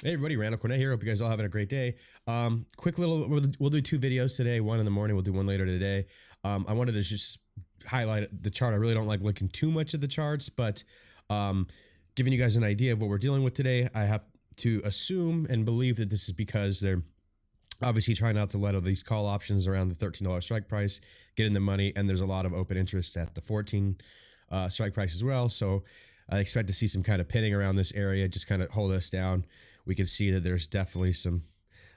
Hey everybody, Randall Cornet here. Hope you guys all having a great day. Quick little, we'll do two videos today. One in the morning, we'll do one later today. I wanted to just highlight the chart. I really don't like looking too much at the charts, but giving you guys an idea of what we're dealing with today, I have to assume and believe that this is because they're obviously trying not to let all these call options around the $13 strike price get in the money, and there's a lot of open interest at the 14 strike price as well. So I expect to see some kind of pitting around this area, just kind of hold us down. We can see that there's definitely some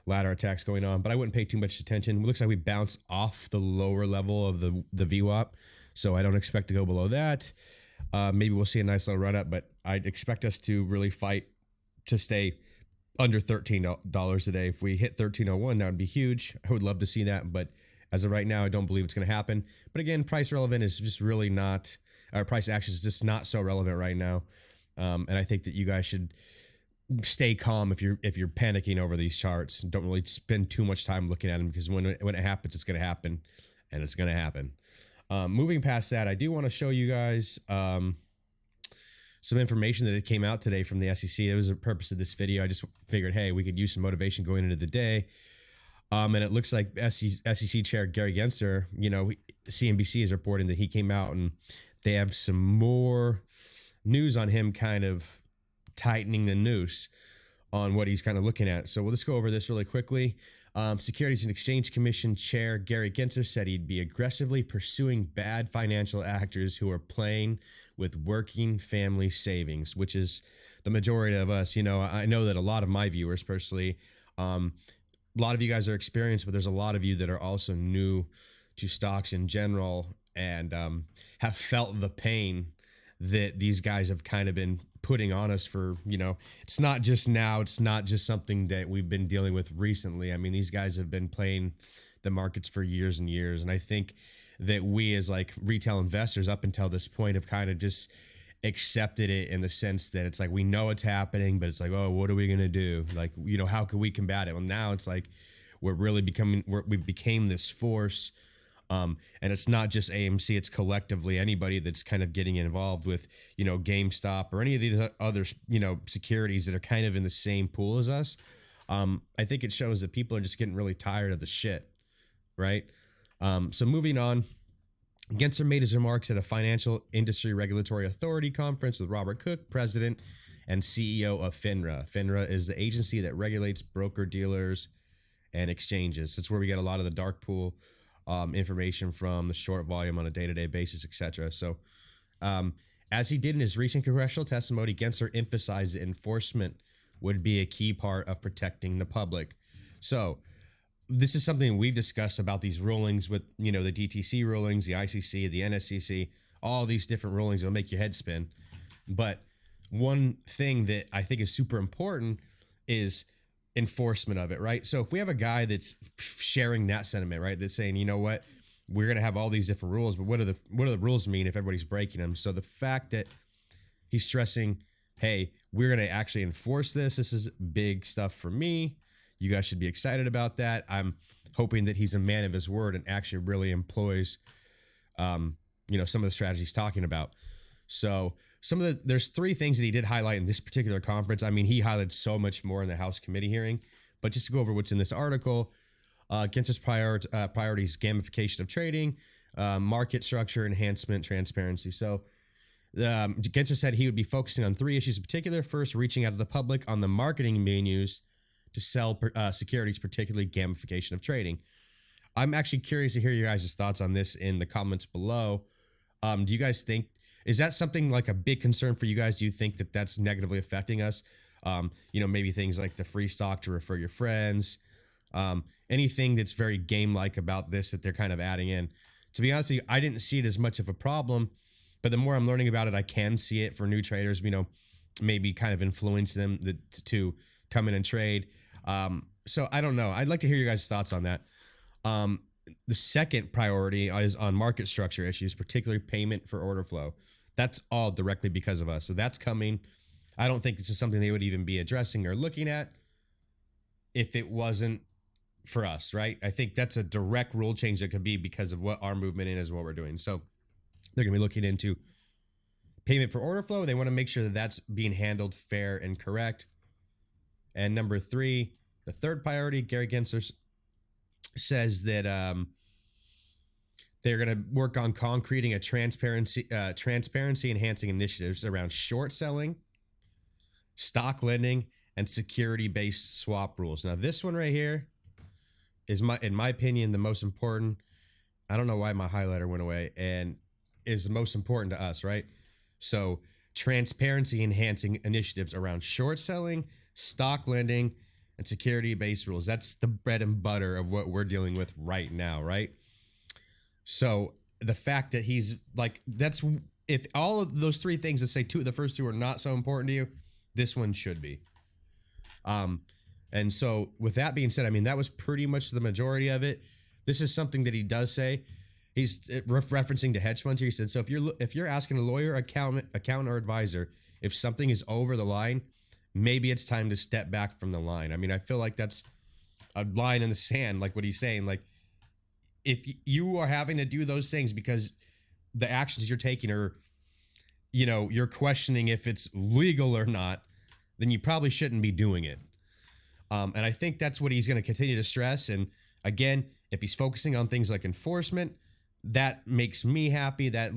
ladder attacks going on, but I wouldn't pay too much attention. It looks like we bounce off the lower level of the VWAP, so I don't expect to go below that. Maybe we'll see a nice little run up, but I'd expect us to really fight to stay under $13 a day. If we hit 1301, that would be huge. I would love to see that, but as of right now, I don't believe it's going to happen. But again, price relevant is just really not, our price action is just not so relevant right now. And I think that you guys should stay calm if you're panicking over these charts. Don't really spend too much time looking at them, because when it happens, it's going to happen, and it's going to happen. Moving past that, I do want to show you guys some information that it came out today from the SEC. It was the purpose of this video. I just figured, hey, we could use some motivation going into the day. And it looks like SEC Chair Gary Gensler, CNBC is reporting that he came out and they have some more news on him kind of tightening the noose on what he's kind of looking at. So we'll just go over this really quickly. Securities and Exchange Commission Chair Gary Gensler said he'd be aggressively pursuing bad financial actors who are playing with working family savings, which is the majority of us. I know that a lot of my viewers personally, a lot of you guys are experienced, but there's a lot of you that are also new to stocks in general and have felt the pain that these guys have kind of been putting on us for, it's not just now, it's not just something that we've been dealing with recently. I mean, these guys have been playing the markets for years and years. And I think that we as like retail investors up until this point have kind of just accepted it, in the sense that it's like, we know it's happening, but it's like, oh, what are we going to do? Like, how can we combat it? Well, now it's like, we've became this force. And it's not just AMC, it's collectively anybody that's kind of getting involved with, GameStop or any of these other, securities that are kind of in the same pool as us. I think it shows that people are just getting really tired of the shit, right? So moving on, Gensler made his remarks at a financial industry regulatory authority conference with Robert Cook, president and CEO of FINRA. FINRA is the agency that regulates broker dealers and exchanges. That's where we get a lot of the dark pool information from, the short volume on a day-to-day basis, etc. So as he did in his recent congressional testimony, Gensler emphasized that enforcement would be a key part of protecting the public. So this is something we've discussed about these rulings with, the DTC rulings, the ICC, the NSCC, all these different rulings that'll make your head spin. But one thing that I think is super important is enforcement of it, right? So if we have a guy that's sharing that sentiment, right, that's saying, you know what, we're going to have all these different rules, but what do the rules mean if everybody's breaking them? So the fact that he's stressing, hey, we're going to actually enforce this is big stuff for me. You guys should be excited about that. I'm hoping that he's a man of his word and actually really employs, some of the strategies he's talking about. So there's three things that he did highlight in this particular conference. I mean, he highlighted so much more in the House committee hearing, but just to go over what's in this article, Gensler's priorities: gamification of trading, market structure, enhancement, transparency. So Gensler said he would be focusing on three issues in particular. First, reaching out to the public on the marketing being used to sell securities, particularly gamification of trading. I'm actually curious to hear your guys' thoughts on this in the comments below. Do you guys think, is that something like a big concern for you guys? Do you think that that's negatively affecting us? Maybe things like the free stock to refer your friends, anything that's very game-like about this that they're kind of adding in. To be honest with you, I didn't see it as much of a problem, but the more I'm learning about it, I can see it for new traders, maybe kind of influence them to come in and trade. So I don't know. I'd like to hear your guys' thoughts on that. The second priority is on market structure issues, particularly payment for order flow. That's all directly because of us. So that's coming. I don't think this is something they would even be addressing or looking at if it wasn't for us, right? I think that's a direct rule change that could be because of what our movement is what we're doing. So they're going to be looking into payment for order flow. They want to make sure that that's being handled fair and correct. And number three, the third priority, Gary Gensler says that they're going to work on concreting a transparency enhancing initiatives around short selling, stock lending, and security-based swap rules. Now, this one right here is, in my opinion, the most important. I don't know why my highlighter went away, and is the most important to us, right? So, transparency enhancing initiatives around short selling, stock lending, and security-based rules. That's the bread and butter of what we're dealing with right now, right? So the fact that he's like, that's, if all of those three things, that say the first two are not so important to you, this one should be. And so with that being said, I mean, that was pretty much the majority of it. This is something that he does say. He's referencing to hedge funds here. He said, so if you're asking a lawyer, accountant, or advisor if something is over the line, maybe it's time to step back from the line. I mean, I feel like that's a line in the sand, like what he's saying. Like, if you are having to do those things because the actions you're taking are, you're questioning if it's legal or not, then you probably shouldn't be doing it. And I think that's what he's going to continue to stress. And again, if he's focusing on things like enforcement, that makes me happy. That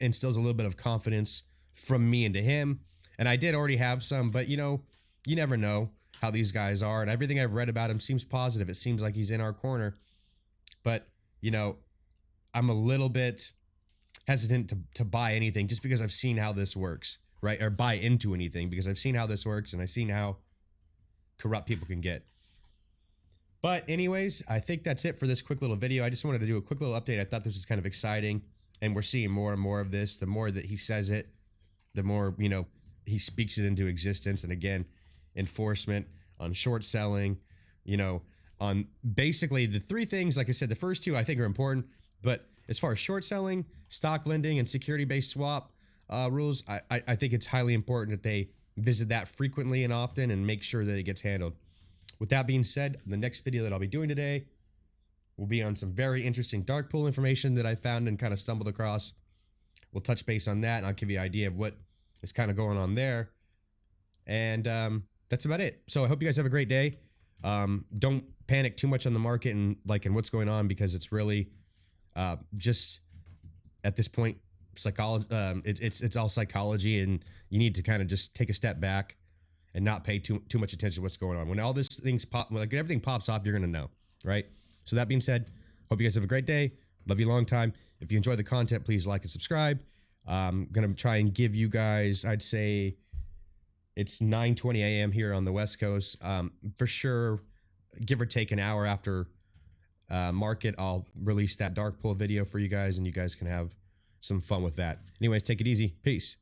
instills a little bit of confidence from me into him. And I did already have some, but you never know how these guys are. And everything I've read about him seems positive. It seems like he's in our corner. But, I'm a little bit hesitant to buy anything just because I've seen how this works, right? Or buy into anything because I've seen how this works and I've seen how corrupt people can get. But anyways, I think that's it for this quick little video. I just wanted to do a quick little update. I thought this was kind of exciting, and we're seeing more and more of this. The more that he says it, the more, he speaks it into existence. And again, enforcement on short selling, on basically the three things. Like I said, the first two I think are important, but as far as short selling, stock lending, and security-based swap rules, I think it's highly important that they visit that frequently and often and make sure that it gets handled. With that being said, the next video that I'll be doing today will be on some very interesting dark pool information that I found and kind of stumbled across. We'll touch base on that, and I'll give you an idea of what is kind of going on there. And that's about it. So I hope you guys have a great day. Don't panic too much on the market and what's going on, because it's really just at this point psychology. It's all psychology, and you need to kind of just take a step back and not pay too much attention to what's going on. When all these things pop, like everything pops off, you're gonna know, right? So that being said, hope you guys have a great day. Love you a long time. If you enjoy the content, please like and subscribe. I'm gonna try and give you guys, I'd say it's 9:20 a.m. here on the West Coast. For sure, give or take an hour after market, I'll release that dark pool video for you guys, and you guys can have some fun with that. Anyways, take it easy. Peace.